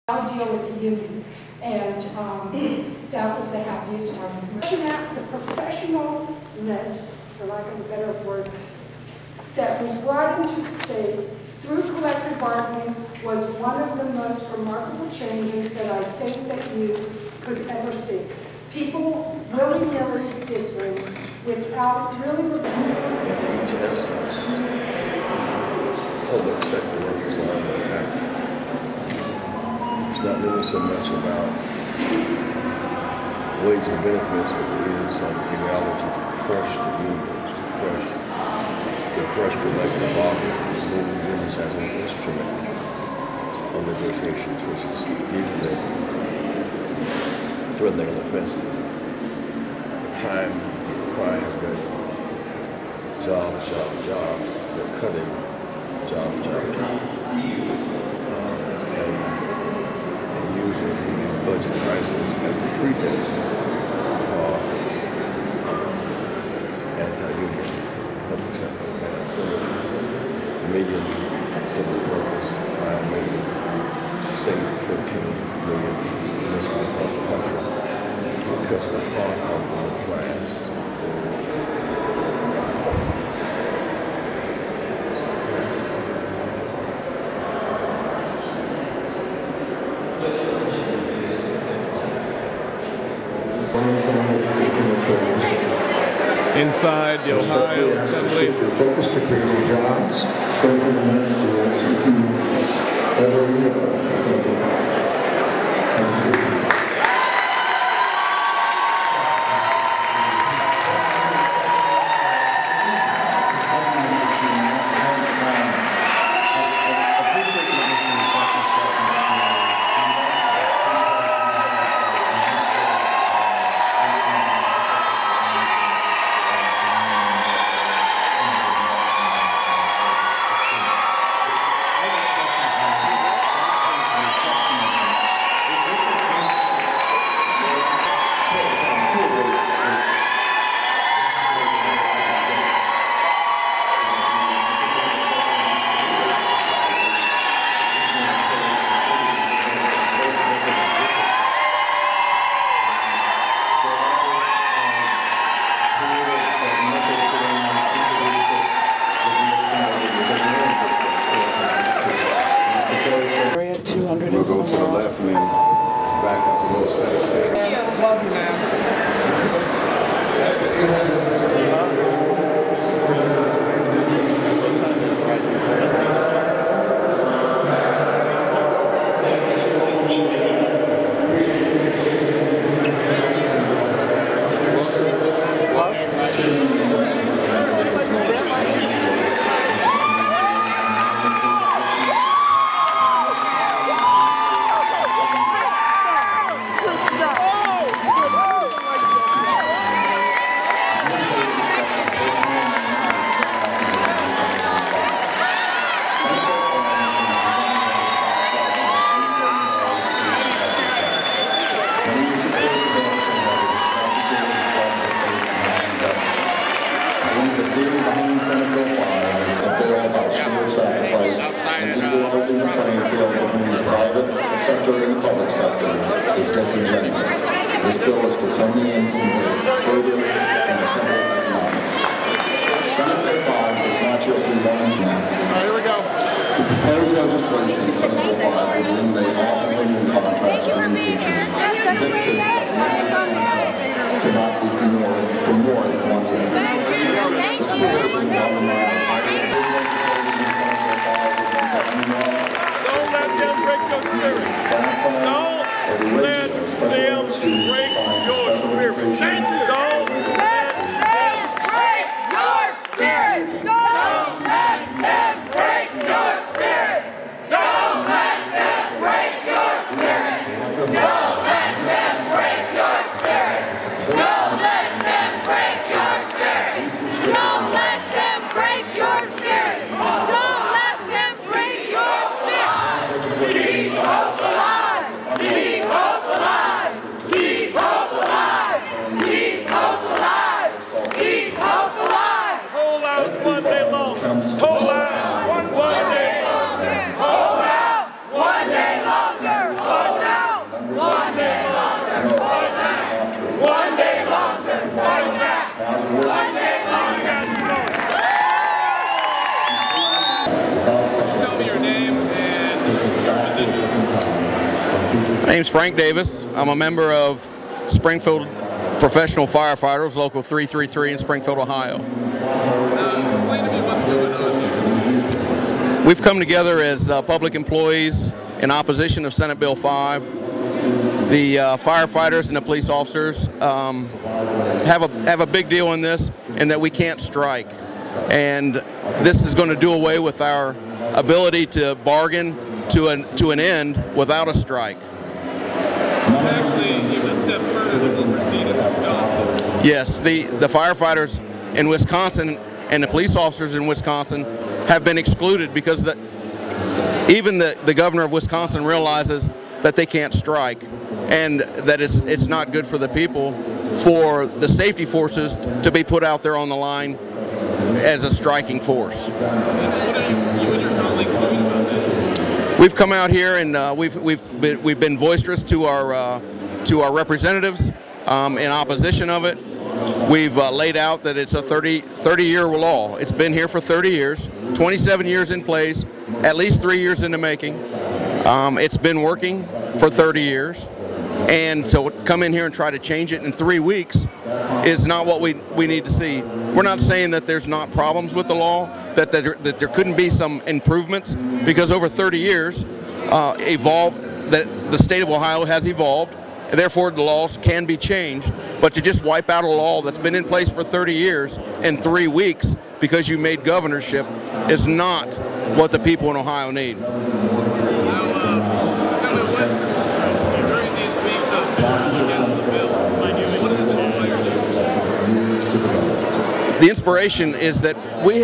deal with the union, and that was the happiest one. The professionalness, for lack of a better word, that was brought into the state through collective bargaining was one of the most remarkable changes that I think that you could ever see. People willy-nilly did things without really reviewing. In each instance, public sector workers are under attack. It's not really so much about wage and benefits as it is some ideology to crush the unions, to crush collective bargaining, to remove unions as an instrument of negotiations, which is deeply threatening and offensive. The time the cry has been jobs, jobs, jobs. They're cutting jobs, jobs, jobs. And using the budget crisis as a pretext for anti-union public sector. There are 20 million public workers, 5 million state, 15 million municipal across the country. It cuts the heart of the middle class. Inside the Ohio Assembly. Focus to creating jobs, strengthening schools and communities. Every year, Thank you. We'll go to the left and then back up a little set of stairs. Love you, man. Sector and the public sector is disingenuous. This bill is draconian and goes further than simple economics. Senate Bill 5 does not just rewrite now. Here we go. The proposed legislation in Senate Bill 5 would eliminate all union contracts for new features and dictates that union contracts cannot be for more than 1 year. This provision will undermine Don't let them break your spirit. Don't let them break your spirit. Don't let them break your spirit. Don't let them break your spirit. Don't let them break My name's Frank Davis. I'm a member of Springfield Professional Firefighters, Local 333 in Springfield, Ohio. Explain to me what's going on here. We've come together as public employees in opposition of Senate Bill 5. The firefighters and the police officers have a big deal in this, in that we can't strike. And this is going to do away with our ability to bargain to an end without a strike. It's actually even a step further than what we're seeing in Wisconsin. Yes, the firefighters in Wisconsin and the police officers in Wisconsin have been excluded because even the governor of Wisconsin realizes that they can't strike, and that it's not good for the people, for the safety forces to be put out there on the line as a striking force. And what are you and your colleagues doing about this? We've come out here and we've been boisterous to our representatives in opposition of it. We've laid out that it's a 30-year law. It's been here for 30 years, 27 years in place, at least 3 years in the making. It's been working for 30 years, and to come in here and try to change it in 3 weeks is not what we need to see. We're not saying that there's not problems with the law, that there couldn't be some improvements, because over 30 years, that the state of Ohio has evolved, and therefore the laws can be changed. But to just wipe out a law that's been in place for 30 years in 3 weeks because you made governorship is not what the people in Ohio need. Now, tell me what, during these weeks of speaking against the bill, what does it inspire you? The inspiration is that we've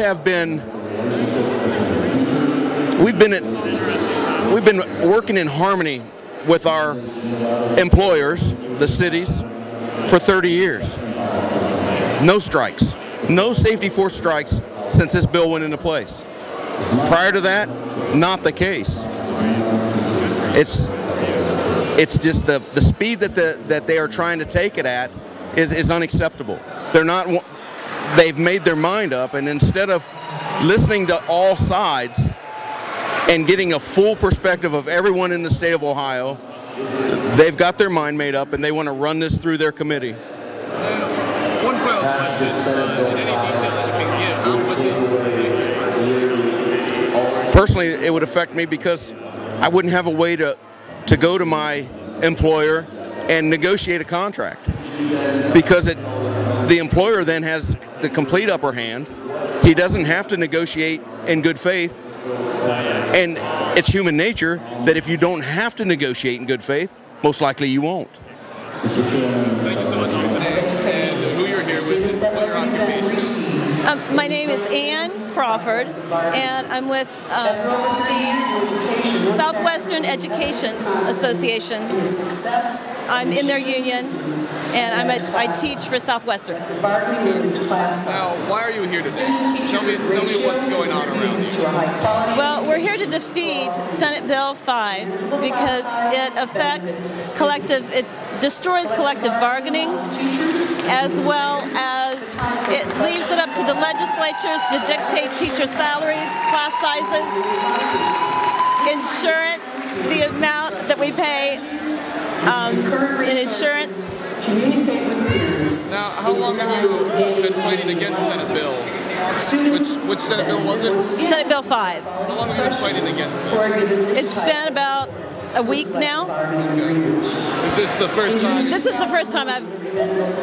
been working in harmony with our employers, the cities, for 30 years. No strikes, no safety force strikes since this bill went into place. Prior to that, not the case. It's just the speed that they are trying to take it at is unacceptable. They've made their mind up, and instead of listening to all sides and getting a full perspective of everyone in the state of Ohio, they've got their mind made up and they want to run this through their committee. One final question, in any detail that you can give, how would this affect you? Personally, it would affect me because I wouldn't have a way to go to my employer and negotiate a contract, because the employer then has the complete upper hand. He doesn't have to negotiate in good faith, and it's human nature that if you don't have to negotiate in good faith, most likely you won't. Thank you so much for today, and who you're here with, and what your occupation is. My name is Ann Crawford, and I'm with the Southwestern Education Association. I'm in their union, and I teach for Southwestern. Now, why are you here today? Tell me what's going on around you. Well, we're here to defeat Senate Bill 5 because it affects it destroys collective bargaining, as well as it leaves it up to the legislatures to dictate teacher salaries, class sizes, insurance, the amount that we pay in insurance. Now, how long have you been fighting against Senate Bill? Which Senate Bill was it? Senate Bill 5. How long have you been fighting against this? It's been about a week now. Okay. Is this the first time? This is the first time I've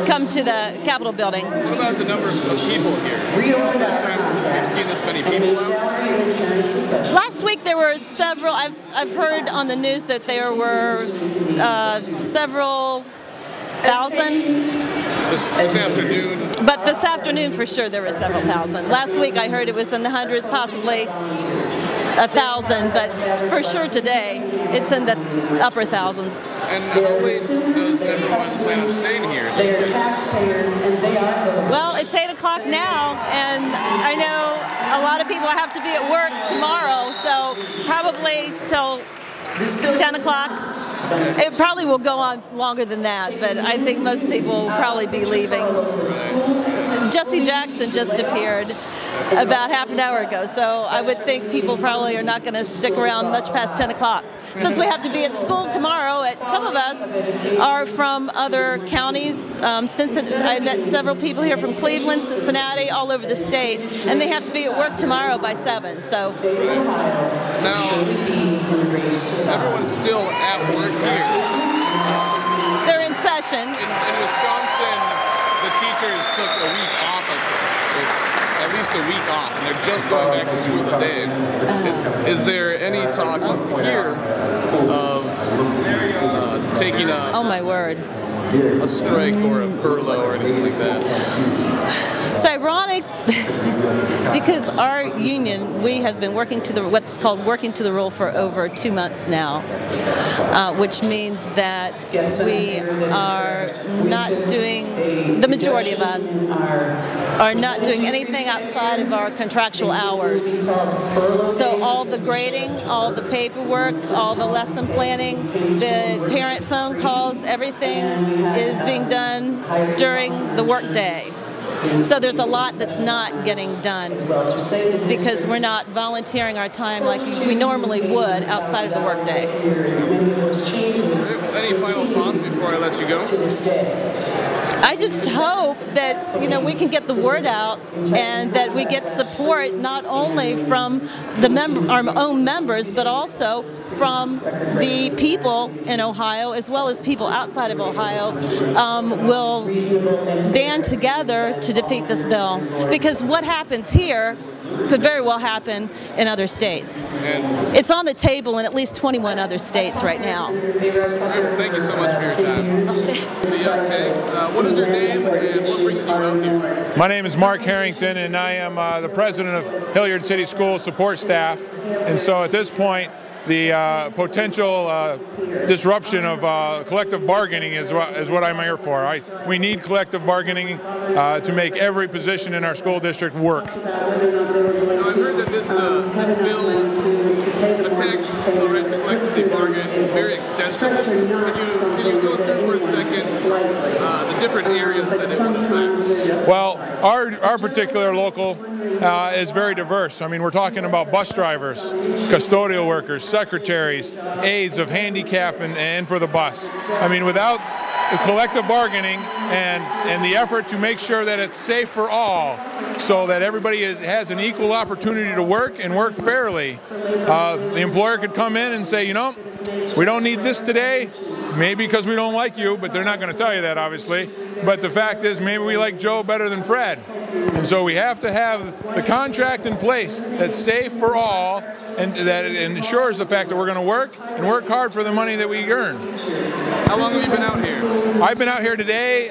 come to the Capitol building. What about the number of people here? First time we've seen this many people out? Last week there were several. I've heard on the news that there were several thousand. This afternoon. But this afternoon, for sure, there were several thousand. Last week, I heard it was in the hundreds, possibly 1,000. But for sure today, it's in the upper thousands. And how late does everyone plan on staying here? They are taxpayers, and they are. Well, it's 8 o'clock now, and I know a lot of people have to be at work tomorrow, so probably till 10 o'clock. It probably will go on longer than that, but I think most people will probably be leaving. Jesse Jackson just appeared. about half an hour ago. So I would think people probably are not going to stick around much past 10 o'clock. Since we have to be at school tomorrow, some of us are from other counties. I met several people here from Cleveland, Cincinnati, all over the state, and they have to be at work tomorrow by 7. So now, everyone's still at work here. They're in session. In Wisconsin, the teachers took a week off, at least a week off, and they're just going back to school today. Is there any talk here of taking a oh my word, a strike or a furlough or anything like that? It's ironic because our union, we have been working to what's called working to the rule for over 2 months now, which means that we are not doing, the majority of us are not doing anything outside of our contractual hours. So all the grading, all the paperwork, all the lesson planning, the parent phone calls, everything is being done during the workday. So there's a lot that's not getting done because we're not volunteering our time like we normally would outside of the workday. Any final thoughts before I let you go? I just hope that, you know, we can get the word out and that we get support not only from our own members, but also from the people in Ohio, as well as people outside of Ohio, will band together to defeat this bill. Because what happens here could very well happen in other states. It's on the table in at least 21 other states right now. Thank you so much for your time. What is your name and what brings you out here? My name is Mark Harrington, and I am the president of Hilliard City School support staff. And so at this point, the potential disruption of collective bargaining is what I'm here for. We need collective bargaining to make every position in our school district work. Now, I've heard that this bill attacks the right to collectively bargain very extensively. Can you go through for a second the different areas that it would affect? Well, our particular local is very diverse. I mean, we're talking about bus drivers, custodial workers, secretaries, aides of handicap and for the bus. I mean, without the collective bargaining and the effort to make sure that it's safe for all so that everybody has an equal opportunity to work and work fairly, the employer could come in and say, you know, we don't need this today, maybe because we don't like you, but they're not going to tell you that, obviously. But the fact is, maybe we like Joe better than Fred. And so we have to have the contract in place that's safe for all and that ensures the fact that we're going to work and work hard for the money that we earn. How long have you been out here? I've been out here today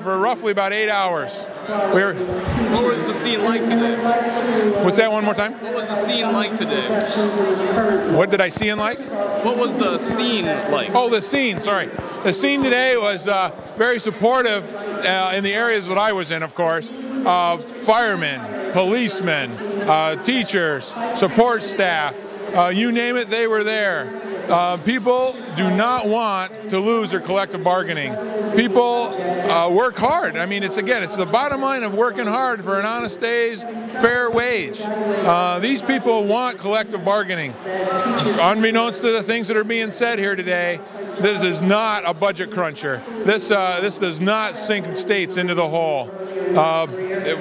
for roughly about 8 hours. What was the scene like today? What's that, one more time? What was the scene like today? What did I see and like? What was the scene like? Oh, the scene, sorry. The scene today was very supportive in the areas that I was in, of course. Firemen, policemen, teachers, support staff, you name it, they were there. People do not want to lose their collective bargaining. People work hard. I mean, it's the bottom line of working hard for an honest day's fair wage. These people want collective bargaining. Unbeknownst to the things that are being said here today, this is not a budget cruncher. This does not sink states into the hole.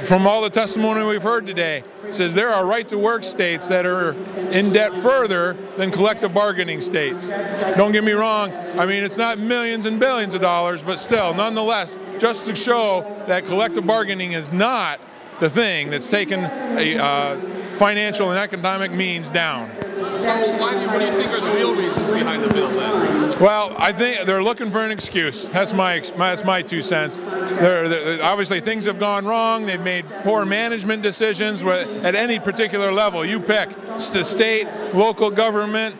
From all the testimony we've heard today, it says there are right-to-work states that are in debt further than collective bargaining states. Don't get me wrong, I mean, it's not millions and billions of dollars, but still, nonetheless, just to show that collective bargaining is not the thing that's taken financial and economic means down. So what do you think are the real reasons behind the bill then? Well, I think they're looking for an excuse. That's my 2 cents. Obviously, things have gone wrong. They've made poor management decisions at any particular level. You pick the state, local government,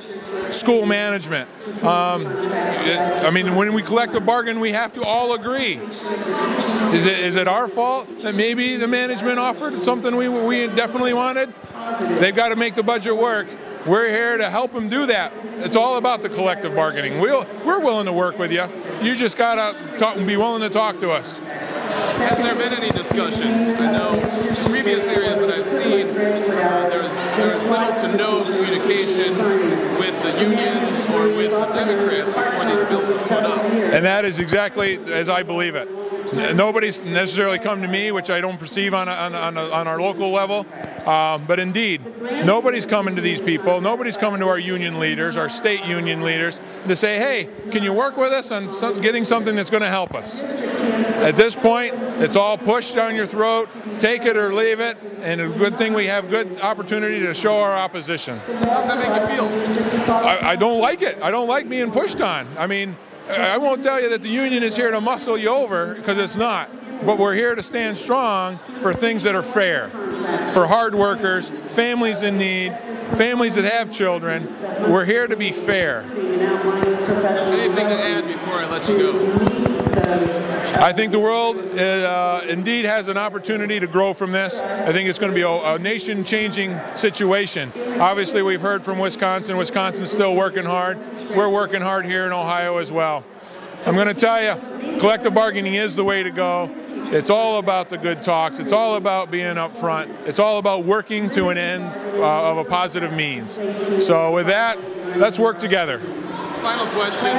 school management. I mean, when we collective bargain, we have to all agree. Is it our fault that maybe the management offered something we definitely wanted? They've got to make the budget work. We're here to help them do that. It's all about the collective bargaining. We're willing to work with you. You just got to be willing to talk to us. Has there been any discussion? I know in previous areas that I've that there's little to no communication with the unions or with the Democrats before these bills are put up. And that is exactly as I believe it. Nobody's necessarily come to me, which I don't perceive on our local level, but indeed, nobody's coming to these people. Nobody's coming to our union leaders, our state union leaders, to say, hey, can you work with us on getting something that's going to help us? At this point, it's all pushed down your throat, take it or leave it, and a good thing we have good opportunity to show our opposition. How does that make you feel? I don't like it. I don't like being pushed on. I mean, I won't tell you that the union is here to muscle you over, because it's not. But we're here to stand strong for things that are fair, for hard workers, families in need, families that have children. We're here to be fair. Anything to add before I let you go? I think the world indeed has an opportunity to grow from this. I think it's going to be a nation-changing situation. Obviously, we've heard from Wisconsin. Wisconsin's still working hard. We're working hard here in Ohio as well. I'm going to tell you, collective bargaining is the way to go. It's all about the good talks. It's all about being up front. It's all about working to an end of a positive means. So with that, let's work together. Final question.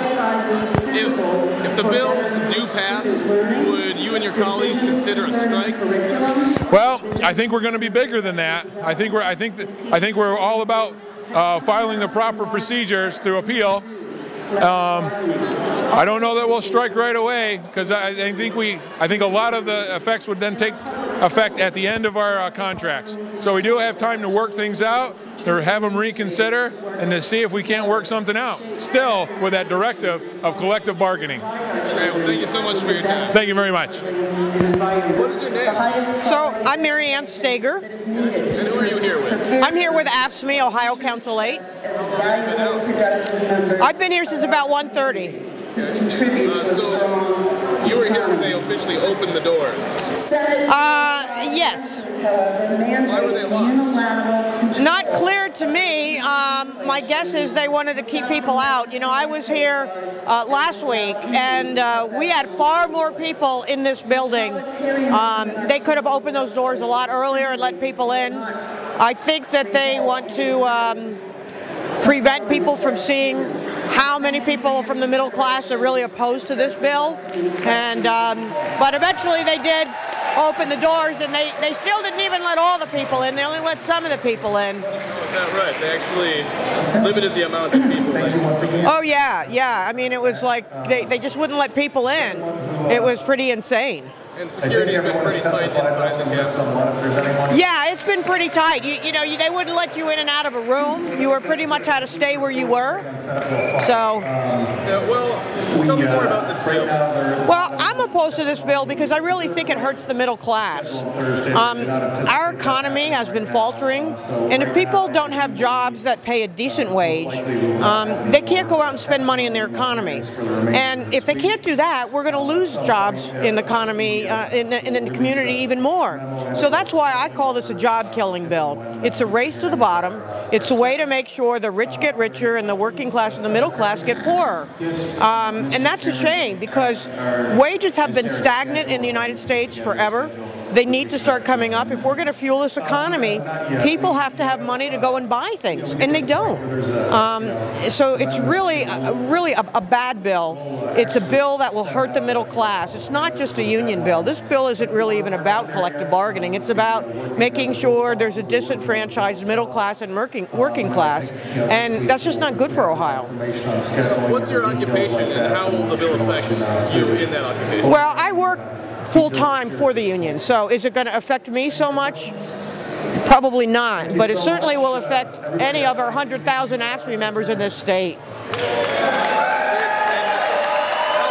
If the bills do pass, would you and your colleagues consider a strike? Well, I think we're going to be bigger than that. I think we're all about filing the proper procedures through appeal. I don't know that we'll strike right away, because I think a lot of the effects would then take effect at the end of our contracts. So we do have time to work things out, to have them reconsider, and to see if we can't work something out. Still, with that directive of collective bargaining. Great. Well, thank you so much for your time. Thank you very much. What is your name? So, I'm Mary Ann Stager. And who are you here with? I'm here with AFSCME, Ohio Council 8. I've been here since about 1:30. So you were here when they officially opened the doors? Yes. Why were they locked? Not clear to me. My guess is they wanted to keep people out. You know, I was here last week, and we had far more people in this building. They could have opened those doors a lot earlier and let people in. I think that they want to prevent people from seeing how many people from the middle class are really opposed to this bill. And but eventually they did open the doors, and they still didn't even let all the people in. They only let some of the people in. Oh, is that right? They actually limited the amount of people in. Oh yeah. I mean, it was like they just wouldn't let people in. It was pretty insane. And security's been pretty tight inside the Capitol. Yeah, it's been pretty tight. You know, they wouldn't let you in and out of a room. You were pretty much had to stay where you were. So. Well, tell me more about this bill. Well, I'm opposed to this bill because I really think it hurts the middle class. Our economy has been faltering, and if people don't have jobs that pay a decent wage, they can't go out and spend money in their economy. And if they can't do that, we're going to lose jobs in the economy. In the community even more. So that's why I call this a job-killing bill. It's a race to the bottom. It's a way to make sure the rich get richer and the working class and the middle class get poorer. And that's a shame, because wages have been stagnant in the United States forever. They need to start coming up. If we're going to fuel this economy, people have to have money to go and buy things, and they don't. So it's really a bad bill. It's a bill that will hurt the middle class. It's not just a union bill. This bill isn't really even about collective bargaining. It's about making sure there's a disenfranchised middle class and working class, and that's just not good for Ohio. What's your occupation, and how will the bill affect you in that occupation? Well, I work full-time for the union, so is it going to affect me so much? Probably not, but it certainly will affect any of our 100,000 AFSCME members in this state. How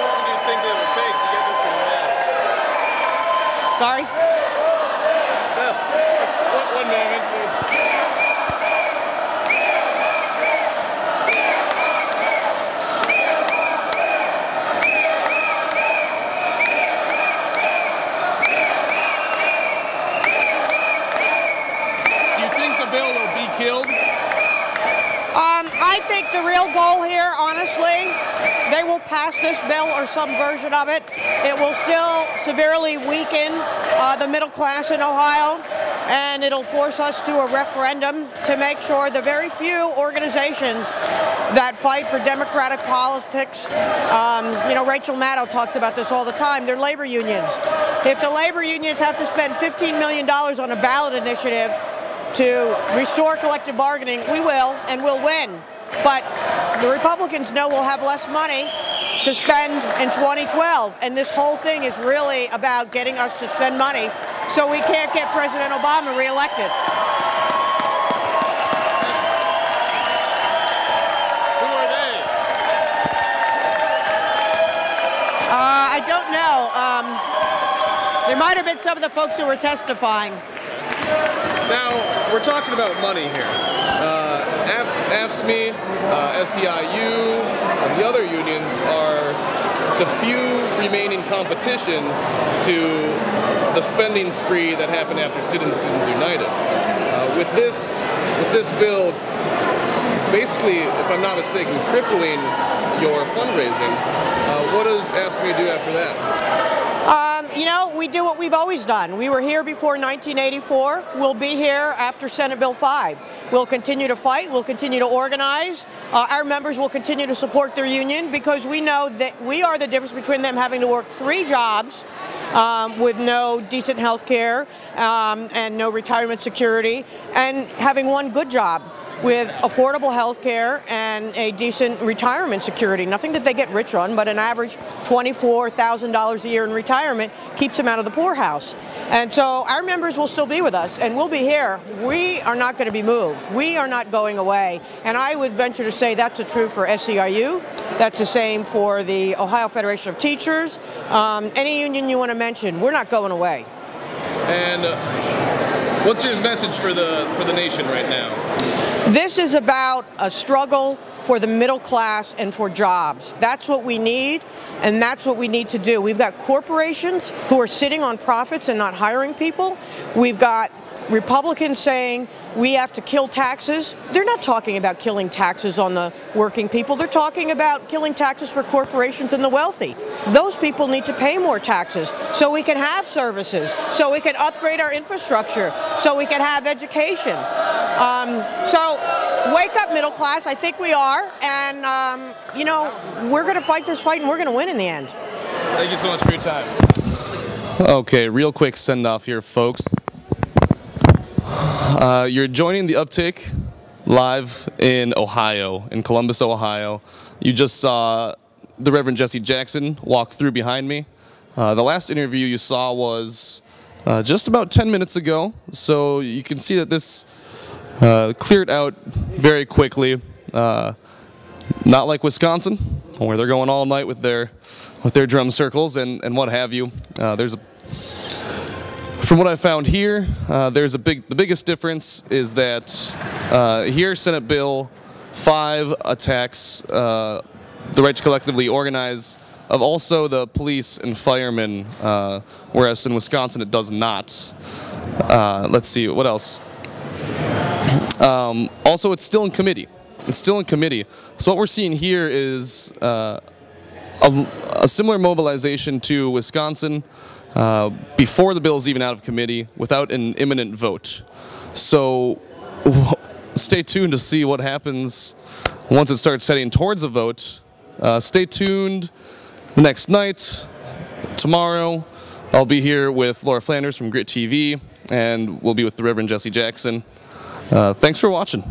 long do you think it will take to get this thing passed? Sorry? Well, 1 minute. Killed? I think the real goal here, honestly, they will pass this bill or some version of it. It will still severely weaken the middle class in Ohio. and it'll force us to a referendum to make sure the very few organizations that fight for democratic politics, you know, Rachel Maddow talks about this all the time, they're labor unions. If the labor unions have to spend $15 million on a ballot initiative to restore collective bargaining, we will, and we'll win. But the Republicans know we'll have less money to spend in 2012, and this whole thing is really about getting us to spend money so we can't get President Obama reelected. Who are they? I don't know. There might have been some of the folks who were testifying. Now, we're talking about money here. AFSCME, SEIU, and the other unions are the few remaining competition to the spending spree that happened after Citizens United. With this bill, basically, if I'm not mistaken, crippling your fundraising, what does AFSCME do after that? You know, we do what we've always done. We were here before 1984. We'll be here after Senate Bill 5. We'll continue to fight. We'll continue to organize. Our members will continue to support their union because we know that we are the difference between them having to work 3 jobs with no decent health care and no retirement security, and having 1 good job with affordable health care and a decent retirement security. Nothing that they get rich on, but an average $24,000 a year in retirement keeps them out of the poorhouse. And so our members will still be with us, and we'll be here. We are not going to be moved. We are not going away. And I would venture to say that's true for SEIU. That's the same for the Ohio Federation of Teachers. Any union you want to mention, we're not going away. And what's your message for the nation right now? This is about a struggle for the middle class and for jobs. That's what we need, and that's what we need to do. We've got corporations who are sitting on profits and not hiring people. We've got Republicans saying we have to kill taxes. They're not talking about killing taxes on the working people. They're talking about killing taxes for corporations and the wealthy. Those people need to pay more taxes so we can have services, so we can upgrade our infrastructure, so we can have education. So wake up, middle class. I think we are. And, you know, we're going to fight this fight and we're going to win in the end. Thank you so much for your time. Okay, real quick send off here, folks. You're joining the UpTake live in Ohio, in Columbus, Ohio. You just saw the Reverend Jesse Jackson walk through behind me. The last interview you saw was just about 10 minutes ago, so you can see that this cleared out very quickly. Not like Wisconsin, where they're going all night with their drum circles and what have you. From what I found here, the biggest difference is that here Senate Bill 5 attacks the right to collectively organize of also the police and firemen, whereas in Wisconsin it does not. Let's see, what else? Also, it's still in committee. It's still in committee. So what we're seeing here is a similar mobilization to Wisconsin before the bill is even out of committee, without an imminent vote. So stay tuned to see what happens once it starts heading towards a vote. Stay tuned the next night. Tomorrow, I'll be here with Laura Flanders from GRITtv, and we'll be with the Reverend Jesse Jackson. Thanks for watching.